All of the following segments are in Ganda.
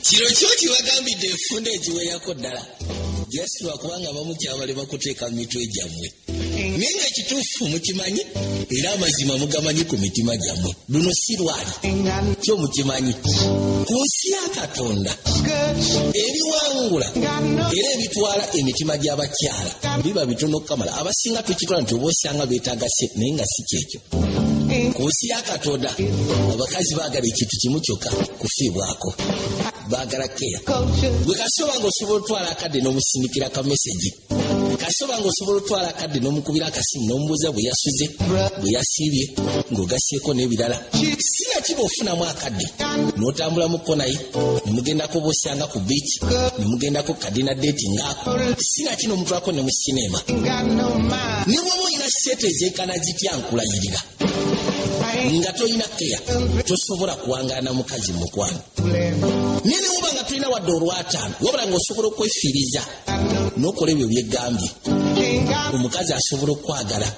kiro kyo kibagambidde enfunda egiweyako ddala just lwakubanga bamukyabale bakuteeka mu mitwe gyammwe naye nga ekituufu mukimanyi era amazima mugamanyi ku mitima gyammwe luno si lwali kyo mukimanyi ku nsi ya Katonda ebiwangula era ebitwala emitima gy'abakyala biba bitono kamala abasinga tukitwala nti oba osanga beetaaga naye nga si kyekyo ku nsi ya Katonda abakazi baagala ekintu kimu kyokka kufiibwako baagala keya gwe kasoba nga osobola otwala akadde n'omusindikira ka meseji kasoba nga osobola otwala akadde n'omukubira akasimu n'omubuuza bwe yasuze bwe yasiibye ng'ogasyeko n'ebirala sina kiba ofunamu akadde n'otambula mu konayi ne mugendako bosanga ku biiki ne mugendako kadina date ngaako sina kino omutwako ne mu sinema ne bw'oba olina sente ezeekana zitya nkulayirira nga tolina keya tosobola kuwangaana mukazi mukwano nene woba nga tulina wadde olwataano wabula ng'osobola okwefiiriza n'okola ebyo byegambye omukazi asobola okwagala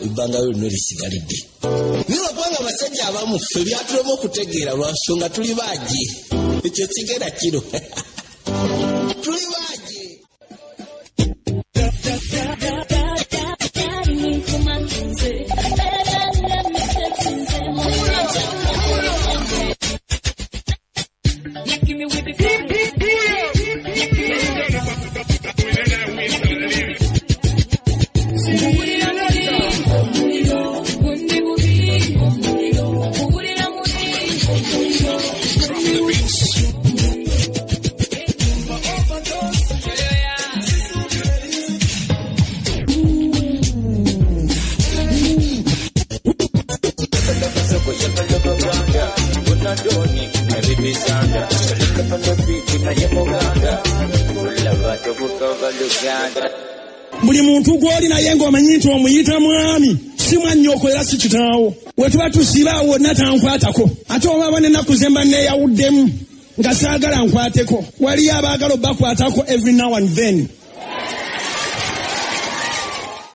ebbanga lyo lino lisigalidde naye lwakubanga abasajja abamu ffe byatulema okutegeera lwa nsonga tuli baagi ekyo kigenda kiro tuli baagi buli muntu gw'oli naye ng'omanyi nti omuyita mwami si mwannyoko era si kitaawo we tuba tusibaawo wonna tankwatako ate obaaba n'ennaku ze mba neeyawuddemu nga saagala nkwateko waliyo abaagala obbakwatako every now and then